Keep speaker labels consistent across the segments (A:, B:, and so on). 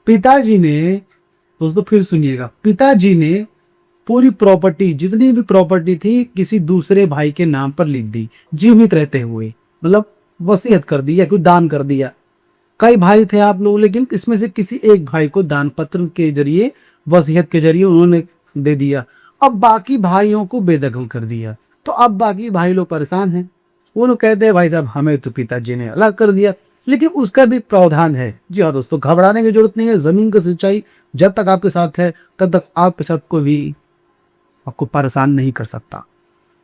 A: पिताजी ने, दोस्तों फिर सुनिएगा, पिताजी ने पूरी प्रॉपर्टी, जितनी भी प्रॉपर्टी थी, किसी दूसरे भाई के नाम पर लिख दी जीवित रहते हुए। मतलब वसीयत कर दी या कोई दान कर दिया। कई भाई थे आप लोग, लेकिन इसमें से किसी एक भाई को दान पत्र के जरिए, वसीयत के जरिए उन्होंने दे दिया। अब बाकी भाइयों को बेदखल कर दिया। तो अब बाकी भाई लोग परेशान हैं। वो लोग कहते हैं भाई साहब हमें तो पिताजी ने अलग कर दिया, लेकिन उसका भी प्रावधान है। जी हाँ दोस्तों, घबराने की जरूरत नहीं है। जमीन की सच्चाई जब तक आपके साथ है तब तक आपके साथ कोई भी आपको परेशान नहीं कर सकता।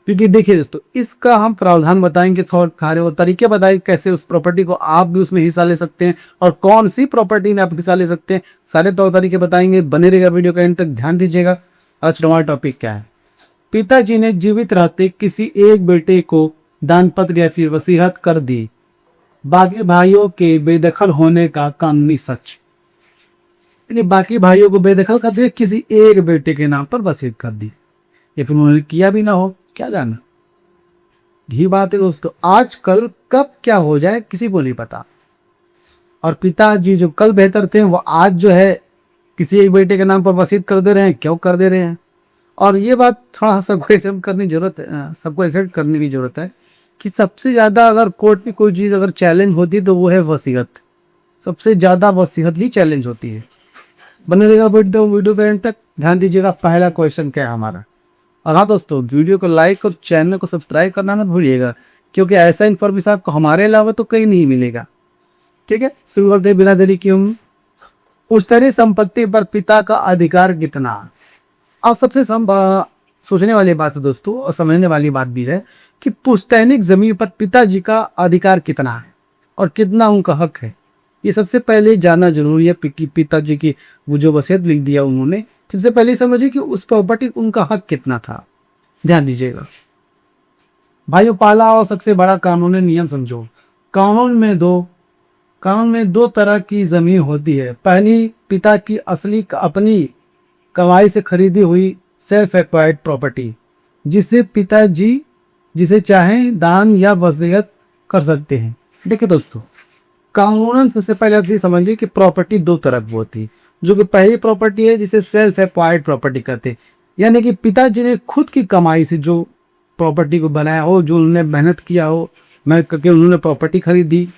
A: क्योंकि देखिए दोस्तों, इसका हम प्रावधान बताएंगे, और कार्य और तरीके बताएंगे कैसे उस प्रॉपर्टी को आप भी उसमें हिस्सा ले सकते हैं और कौन सी प्रॉपर्टी में आप हिस्सा ले सकते हैं। सारे तौर तरीके बताएंगे। बने रहेगा वीडियो का एंड तक, ध्यान दीजिएगा। आज हमारा टॉपिक क्या है? पिताजी ने जीवित रहते किसी एक बेटे को दान पत्र या फिर वसीयत कर दी, बाकी भाइयों के बेदखल होने का कानूनी सच। यानी बाकी भाइयों को बेदखल कर दिया, किसी एक बेटे के नाम पर वसीयत कर दी, या फिर उन्होंने किया भी ना हो, क्या जाना। यही बात है दोस्तों, आजकल कब क्या हो जाए किसी को नहीं पता। और पिताजी जो कल बेहतर थे, वो आज जो है किसी एक बेटे के नाम पर वसीयत कर दे रहे हैं। क्यों कर दे रहे हैं? और ये बात थोड़ा सबको एक्सेप्ट करनी जरूरत है, सबको एक्सेप्ट करने की जरूरत है कि सबसे ज्यादा अगर कोर्ट में कोई चीज अगर चैलेंज होती है तो वो है वसीयत। सबसे ज्यादा वसीयत ही चैलेंज होती है। बने रहेगा वीडियो के एंड तक, ध्यान दीजिएगा। पहला क्वेश्चन क्या है हमारा। और हाँ दोस्तों, वीडियो को लाइक और चैनल को सब्सक्राइब करना ना भूलिएगा, क्योंकि ऐसा इन्फॉर्मेशन आपको हमारे अलावा तो कहीं नहीं मिलेगा। ठीक है, शुरू करते हैं बिना देरी क्यों। पुश्तैनी संपत्ति पर पिता का अधिकार कितना? और सबसे सोचने वाली बात है दोस्तों, और समझने वाली बात भी है कि पुश्तैनिक जमीन पर पिताजी का अधिकार कितना है और कितना उनका हक है। ये सबसे पहले जानना जरूरी है कि पिताजी की वो जो वसीयत लिख दिया उन्होंने, सबसे पहले समझिए कि उस प्रॉपर्टी उनका हक कितना था। ध्यान दीजिएगा भाइयों। पहला और सबसे बड़ा कानूनी नियम समझो। कानून में दो तरह की जमीन होती है। पहली, पिता की असली अपनी कमाई से खरीदी हुई सेल्फ एक्वायर्ड प्रॉपर्टी, जिसे पिताजी जिसे चाहें दान या वसीयत कर सकते हैं। देखिए दोस्तों, कानूनन सबसे पहले आप ये समझिए कि प्रॉपर्टी दो तरह की होती है। जो कि पहली प्रॉपर्टी है जिसे सेल्फ एक्वायर्ड प्रॉपर्टी कहते हैं, यानी कि पिताजी ने खुद की कमाई से जो प्रॉपर्टी को बनाया हो, जो उन्होंने मेहनत किया हो, मेहनत करके उन्होंने प्रॉपर्टी खरीदी,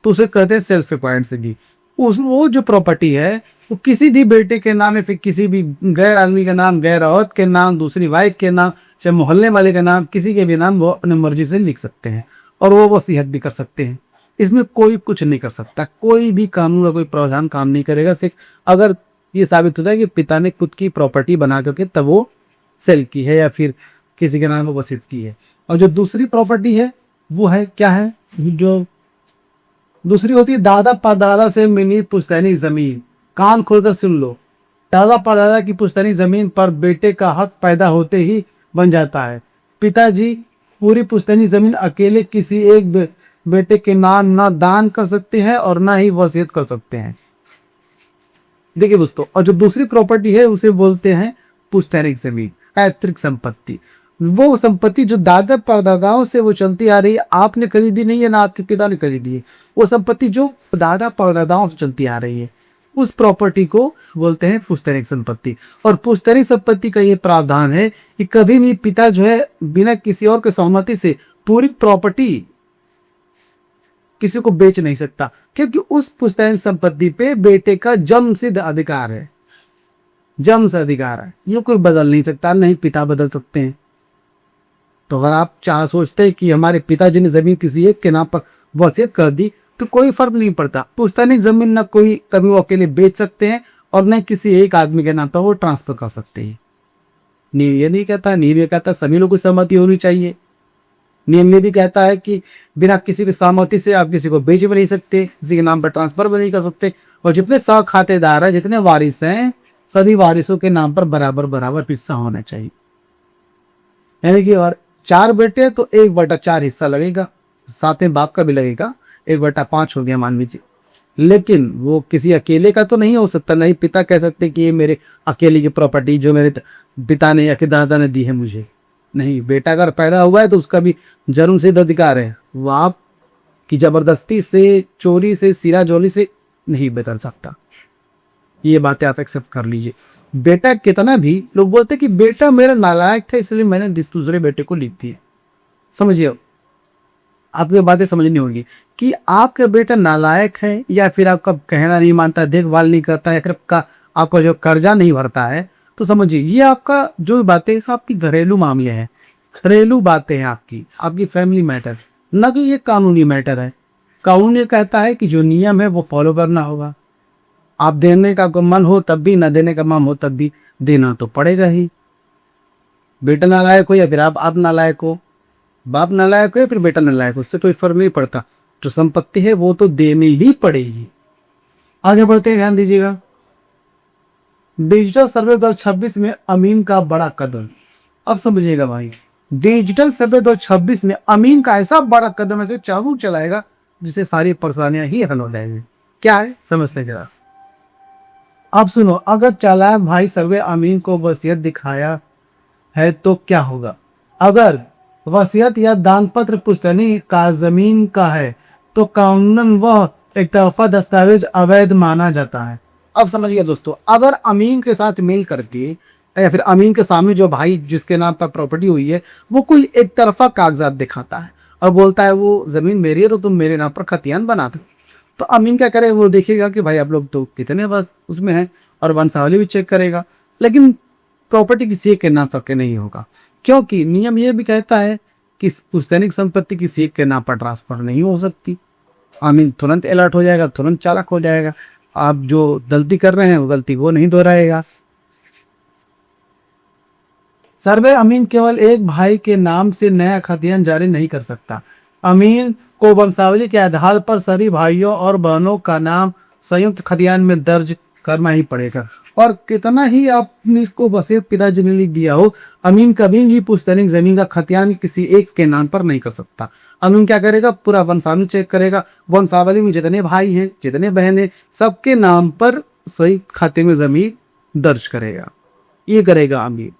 A: तो उसे कहते हैं सेल्फ एक्वायर्ड से भी। वो जो प्रॉपर्टी है वो किसी भी बेटे के नाम या फिर किसी भी गैर आदमी के नाम, गैर औरत के नाम, दूसरी वाइफ के नाम, चाहे मोहल्ले वाले के नाम, किसी के भी नाम वो अपने मर्जी से लिख सकते हैं और वो वसीयत भी कर सकते हैं। इसमें कोई कुछ नहीं कर सकता, कोई भी कानून का कोई प्रावधान काम नहीं करेगा। सिर्फ अगर ये साबित होता है कि पिता ने खुद की प्रॉपर्टी बना करके तब वो सेल की है या फिर किसी के नाम पर वसीयत की है। और जो दूसरी प्रॉपर्टी है वो है क्या है, जो दूसरी होती है दादा परदादा से मिली पुश्तैनी जमीन। कान खोलकर सुन लो, दादा परदादा की पुश्तैनी जमीन पर बेटे का हक पैदा होते ही बन जाता है। पिताजी पूरी पुश्तैनी जमीन अकेले किसी एक बेटे के नाम ना दान कर सकते हैं और ना ही वसीयत कर सकते हैं। देखिए दोस्तों, और जो दूसरी प्रॉपर्टी है उसे बोलते हैं पुश्तैनिक जमीन, पैतृक संपत्ति। वो संपत्ति जो दादा परदादाओं से वो चलती आ रही है, आपने खरीदी नहीं है ना आपके पिता ने खरीदी है। वो संपत्ति जो दादा परदादाओं से चलती आ रही है, उस प्रॉपर्टी को बोलते हैं पुश्तैनिक संपत्ति। और पुश्तैनिक संपत्ति का ये प्रावधान है कि कभी भी पिता जो है बिना किसी और के सहमति से पूरी प्रॉपर्टी किसी को बेच नहीं सकता, क्योंकि उस पुश्तैनिक संपत्ति पे बेटे का जन्मसिद्ध अधिकार है। जन्म से अधिकार है, ये कोई बदल नहीं सकता, नहीं पिता बदल सकते हैं। तो अगर आप सोचते हैं कि हमारे पिताजी ने जमीन किसी एक के नाम पर वसीयत कर दी, तो कोई फर्क नहीं पड़ता। पुश्तैनिक जमीन न कोई कभी वो अकेले बेच सकते हैं और न किसी एक आदमी के नाम पर वो ट्रांसफर कर सकते हैं। नियम ये नहीं कहता, नियम ये कहता सभी लोगों की सहमति होनी चाहिए। नियम ये भी कहता है कि बिना किसी की सहमति से आप किसी को बेच भी नहीं सकते, किसी के नाम पर ट्रांसफर भी नहीं कर सकते। और जितने सह खातेदार हैं, जितने वारिस हैं, सभी वारिसों के नाम पर बराबर बराबर हिस्सा होना चाहिए। यानी कि और 4 बेटे तो 1/4 हिस्सा लगेगा, साथ में बाप का भी लगेगा, 1/5 हो गया मान लीजिए। लेकिन वो किसी अकेले का तो नहीं हो सकता। नहीं पिता कह सकते कि ये मेरे अकेले की प्रॉपर्टी जो मेरे पिता ने या कि दादा ने दी है मुझे। नहीं, बेटा अगर पैदा हुआ है तो उसका भी जन्मसिद्ध अधिकार है, वो आप की जबरदस्ती से, चोरी से, सिरा जोली से नहीं बदल सकता। ये बातें आप एक्सेप्ट कर लीजिए। बेटा कितना भी लोग बोलते हैं कि बेटा मेरा नालायक था इसलिए मैंने दूसरे बेटे को लिख दिया। समझिए, आपको ये बातें समझनी होगी कि आपका बेटा नालायक है या फिर आपका कहना नहीं मानता, देखभाल नहीं करता है, आपका जो कर्जा नहीं भरता है, तो समझिए ये आपका जो बातें हैं, सब आपकी घरेलू मामले हैं, घरेलू बातें हैं आपकी, आपकी फैमिली मैटर, न कि ये कानूनी मैटर है। कानून ये कहता है कि जो नियम है वो फॉलो करना होगा। आप देने का आपको मन हो तब भी, ना देने का मन हो तब भी देना तो पड़ेगा ही। बेटा नालायक हो या फिर आप नालायक हो, बाप नालायक हो या फिर बेटा नालायक हो, उससे कोई फर्क नहीं पड़ता। जो संपत्ति है वो तो देनी ही पड़ेगी। आगे बढ़ते हैं, ध्यान दीजिएगा। डिजिटल सर्वे 2026 में अमीन का बड़ा कदम। अब समझिएगा भाई, डिजिटल सर्वे 2026 में अमीन का ऐसा बड़ा कदम ऐसे चाबू चलाएगा जिससे सारी परेशानियां ही हल हो जाएंगी। क्या है समझते जरा। अब सुनो, अगर चालाक भाई सर्वे अमीन को वसीयत दिखाया है तो क्या होगा। अगर वसीयत या दान पत्र पुश्तैनी का जमीन का है तो कानूनन वह एक तरफा दस्तावेज अवैध माना जाता है। अब समझिए दोस्तों, अगर अमीन के साथ मिल करके या फिर अमीन के सामने जो भाई जिसके नाम पर प्रॉपर्टी हुई है वो कोई एक तरफा कागजात दिखाता है और बोलता है वो जमीन मेरी है तो तुम मेरे नाम पर खतियान बना दो, तो अमीन क्या करे, वो देखेगा कि भाई आप लोग तो कितने बस उसमें हैं और वंशावली भी चेक करेगा, लेकिन प्रॉपर्टी किसी एक के नाम तक के नहीं होगा, क्योंकि नियम ये भी कहता है कि पुश्तैनिक संपत्ति किसी एक के नाम पर ट्रांसफर नहीं हो सकती। अमीन तुरंत अलर्ट हो जाएगा, तुरंत चालाक हो जाएगा। आप जो गलती कर रहे हैं वो गलती वो नहीं दोहराएगा। सर्वे अमीन केवल एक भाई के नाम से नया खतियान जारी नहीं कर सकता। अमीन को वंशावली के आधार पर सभी भाइयों और बहनों का नाम संयुक्त खतियान में दर्ज करना ही पड़ेगा। और कितना ही आपने इसको वसीयत पिताजी ने लिख दिया हो, अमीन कभी भी पुश्तैनिक जमीन का खतियान किसी एक के नाम पर नहीं कर सकता। अमीन क्या करेगा, पूरा वंशावली चेक करेगा, वंशावली में जितने भाई हैं जितने बहन हैं सबके नाम पर सही खाते में जमीन दर्ज करेगा। ये करेगा अमीन।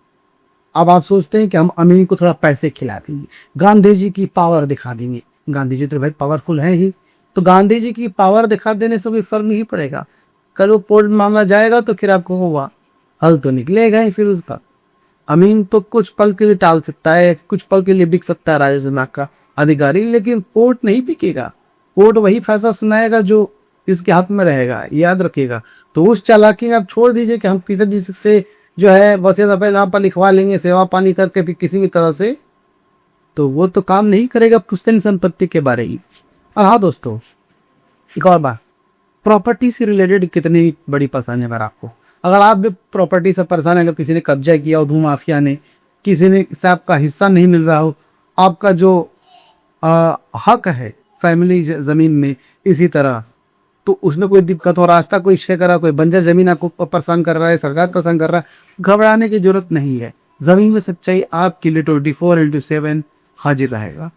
A: अब आप सोचते हैं कि हम अमीन को थोड़ा पैसे खिला देंगे, गांधी जी की पावर दिखा देंगे। गांधी जी तो भाई पावरफुल है ही, तो गांधी जी की पावर दिखा देने से भी फर्क नहीं पड़ेगा। कल वो कोर्ट मामला जाएगा तो फिर आपको हुआ हल तो निकलेगा ही फिर उसका। अमीन तो कुछ पल के लिए टाल सकता है, कुछ पल के लिए बिक सकता है राजा जमात का अधिकारी, लेकिन कोर्ट नहीं बिकेगा। कोर्ट वही फैसला सुनाएगा जो इसके हाथ में रहेगा, याद रखिएगा। तो उस चालाकी आप छोड़ दीजिए कि हम पिताजी से जो है वसीयत अपने नाम पर लिखवा लेंगे सेवा पानी करके भी किसी भी तरह से, तो वो तो काम नहीं करेगा पुश्तैनी संपत्ति के बारे में। और हाँ दोस्तों, एक और बात, प्रॉपर्टी से रिलेटेड कितनी बड़ी परेशानी है आपको। अगर आप भी प्रॉपर्टी से परेशान है, अगर किसी ने कब्जा किया हो, धूम माफिया ने, किसी ने से आपका हिस्सा नहीं मिल रहा हो, आपका जो हक है फैमिली ज़मीन में इसी तरह, तो उसमें कोई दिक्कत हो, रास्ता कोई शेयर कर रहा, कोई बंजर ज़मीन आपको परेशान कर रहा है, सरकार परेशान कर रहा है, घबराने की जरूरत नहीं है। ज़मीन में सच्चाई आपके लिए 24/7 हाजिर रहेगा।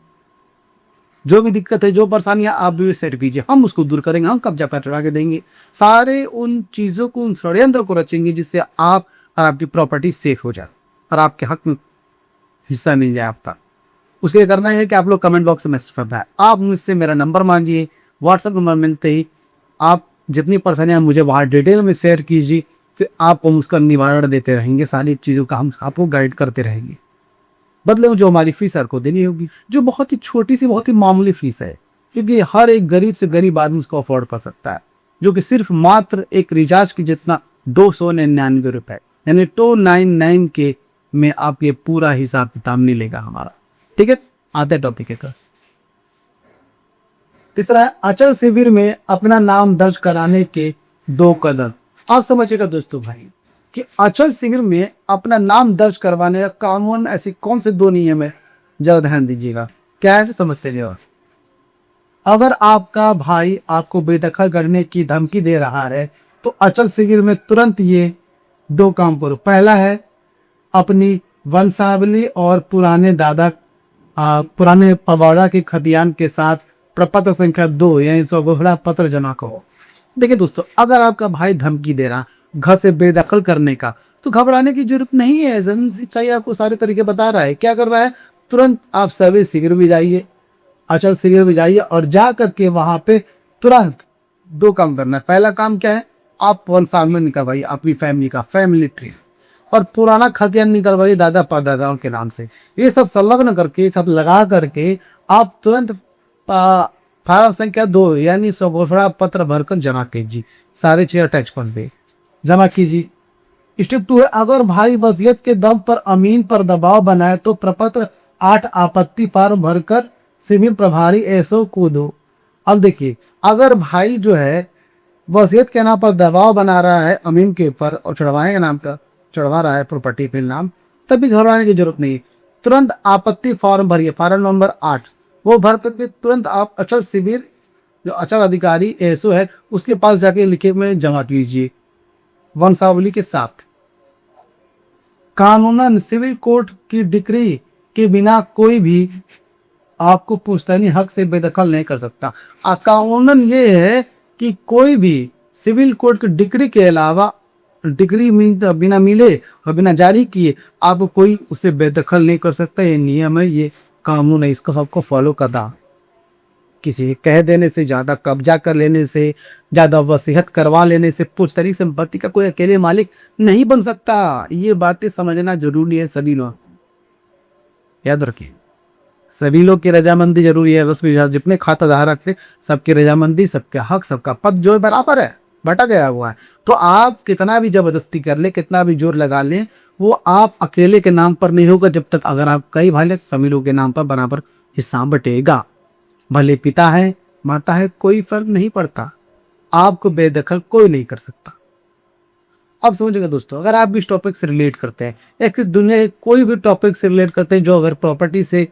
A: जो भी दिक्कत है, जो परेशानियां आप भी सेट कीजिए, हम उसको दूर करेंगे, हम कब्जा पकड़ा के देंगे। सारे उन चीज़ों को, उन षड्यंत्र को रचेंगे जिससे आप और आपकी प्रॉपर्टी सेफ हो जाए और आपके हक में हिस्सा मिल जाए आपका। उसके लिए करना है कि आप लोग कमेंट बॉक्स में मैसेज करना है, आप मुझसे मेरा नंबर मांगिए, व्हाट्सएप नंबर मिलते ही आप जितनी परेशानियां मुझे वहाँ डिटेल में शेयर कीजिए, फिर आपको उसका निवारण देते रहेंगे, सारी चीज़ों का हम आपको गाइड करते रहेंगे। बदले में जो हमारी फीस सर को देनी होगी, जो बहुत ही छोटी सी बहुत ही मामूली फीस है, क्योंकि हर एक गरीब से गरीब आदमी उसको अफोर्ड कर सकता है, जो कि सिर्फ मात्र एक रिचार्ज की जितना 299 रुपए, यानी 299 के में आप ये पूरा हिसाब किताब मिलेगा हमारा। ठीक है, आते टॉपिक के पास। तीसरा है अचल शिविर में अपना नाम दर्ज कराने के 2 कदम। आप समझिएगा दोस्तों भाई कि अचल शिविर में अपना नाम दर्ज करवाने का कानून ऐसे कौन से 2 नियम है, जरा ध्यान दीजिएगा। क्या है समझते नहीं। अगर आपका भाई आपको बेदखल करने की धमकी दे रहा है तो अचल शिविर में तुरंत ये 2 काम करो। पहला है अपनी वंशावली और पुराने पवाड़ा के खतियान के साथ प्रपत्र संख्या 2 यानी सौगोहरा पत्र जमा करो। देखिए दोस्तों, अगर आपका भाई धमकी दे रहा घर से बेदखल करने का, तो घबराने की जरूरत नहीं है। जमीन चाहिए आपको सारे तरीके बता रहा है। क्या कर रहा है, तुरंत आप सर्वे शिविर भी जाइए, अचल शिविर भी जाइए और जा करके वहां पे तुरंत 2 काम करना है। पहला काम क्या है, आप वंशावल में निकलवाइए अपनी फैमिली का फैमिली ट्री, और पुराना खतियान निकलवाइए दादा परदादाओं के नाम से। ये सब संलग्न करके, सब लगा करके आप तुरंत फाइल संख्या 2 यानी स्वघोषणा पत्र भरकर जमा कीजिए। सारे चीज अटैच कर दे, जमा कीजिए। स्टेप 2 है, अगर भाई वसीयत के दम पर अमीन पर दबाव बनाए तो प्रपत्र 8 आपत्ति फॉर्म भरकर सिविल प्रभारी एसओ को दो। अब देखिए, अगर भाई जो है वसीयत के नाम पर दबाव बना रहा है अमीन के ऊपर और चढ़वाए के नाम का चढ़वा रहा है प्रॉपर्टी पे नाम, तभी घबराने की जरूरत नहीं है। तुरंत आपत्ति फॉर्म भरिए, फॉर्म नंबर 8, वो भर करके तुरंत आप अचल शिविर जो अचल अधिकारी एसओ है उसके पास जाके लिखे में जमा कीजिए वंशावली के साथ। कानूनन सिविल कोर्ट की डिक्री के बिना कोई भी आपको पुश्तैनी हक से बेदखल नहीं कर सकता। कानूनन ये है कि कोई भी सिविल कोर्ट की डिक्री के अलावा, डिग्री बिना मिले और बिना जारी किए आप कोई उसे बेदखल नहीं कर सकता। ये नियम है, ये कानून है, इसको सबको फॉलो करना। किसी कह देने से, ज़्यादा कब्जा कर लेने से, ज़्यादा वसीयत करवा लेने से पुश्तैनी संपत्ति का कोई अकेले मालिक नहीं बन सकता। ये बातें समझना जरूरी है, सभी लोग याद रखिए। सभी लोग की रजामंदी जरूरी है। बस जितने खाता धारक थे सबकी रजामंदी, सबका हक, सबका पद जो है बराबर है, बटा गया हुआ है। तो आप कितना भी जबरदस्ती कर ले, कितना भी जोर लगा लें, वो आप अकेले के नाम पर नहीं होगा। जब तक अगर आप कई भाई सभी लोग के नाम पर बराबर हिस्सा बटेगा। भले पिता है माता है, कोई फर्क नहीं पड़ता, आपको बेदखल कोई नहीं कर सकता। अब समझिएगा दोस्तों, अगर आप भी इस टॉपिक से रिलेट करते हैं या कि दुनिया के कोई भी टॉपिक से रिलेट करते हैं जो अगर प्रॉपर्टी से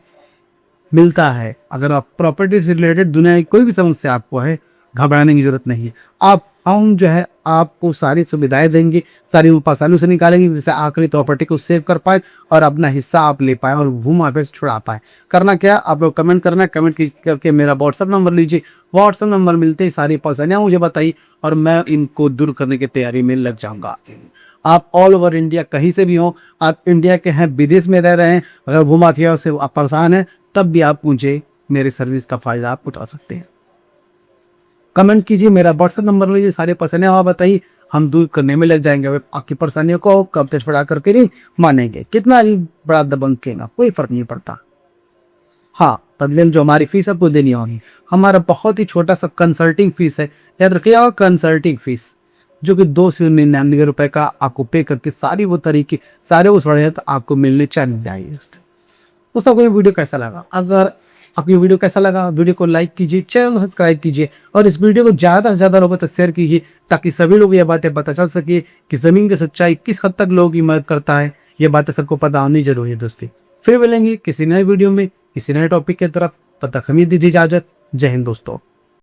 A: मिलता है, अगर आप प्रॉपर्टी से रिलेटेड दुनिया की कोई भी समस्या आपको है, घबराने की जरूरत नहीं है। हम जो है आपको सारी सुविधाएं देंगे, सारी उपासालों से निकालेंगे जिससे आखिरी प्रॉपर्टी को सेव कर पाए और अपना हिस्सा आप ले पाए और भूमि आप से छुड़ा पाए। करना क्या, आप लोग कमेंट करना, कमेंट करके मेरा व्हाट्सअप नंबर लीजिए। व्हाट्सअप नंबर मिलते ही सारी परेशानियां मुझे बताइए और मैं इनको दूर करने की तैयारी में लग जाऊंगा। आप ऑल ओवर इंडिया कहीं से भी हो, आप इंडिया के हैं, विदेश में रह रहे हैं, अगर भूमाफिया से आप परेशान हैं तब भी आप मुझे मेरे सर्विस का फायदा आप उठा सकते हैं। कमेंट कीजिए, मेरा व्हाट्सएप नंबर लीजिए, सारे परेशानियां आप बताइए, हम दूर करने में लग जाएंगे। आपकी परेशानियों को कब तक बढ़ा करके नहीं मानेंगे, कितना ही बड़ा दबंग केगा, कोई फर्क नहीं पड़ता। हाँ, बदले जो हमारी फीस आपको देनी होगी, हमारा बहुत ही छोटा सा कंसल्टिंग फीस है, याद रखिए, कंसल्टिंग फीस जो कि 2 से 99 रुपए का आपको पे करके सारी वो तरीके सारे वो थोड़े तो आपको मिलने चाहिए। दोस्तों को ये वीडियो कैसा लगा, अगर आपको ये वीडियो कैसा लगा, वीडियो को लाइक कीजिए, चैनल को सब्सक्राइब कीजिए और इस वीडियो को ज़्यादा से ज़्यादा लोगों तक शेयर कीजिए ताकि सभी लोग ये बातें पता चल सके कि ज़मीन की सच्चाई किस हद तक लोगों की मदद करता है। ये बातें सबको पता होनी जरूरी है दोस्तों। फिर मिलेंगे किसी नए वीडियो में किसी नए टॉपिक की तरफ, तब तक हमें दीजिए इजाज़त। जय हिंद दोस्तों।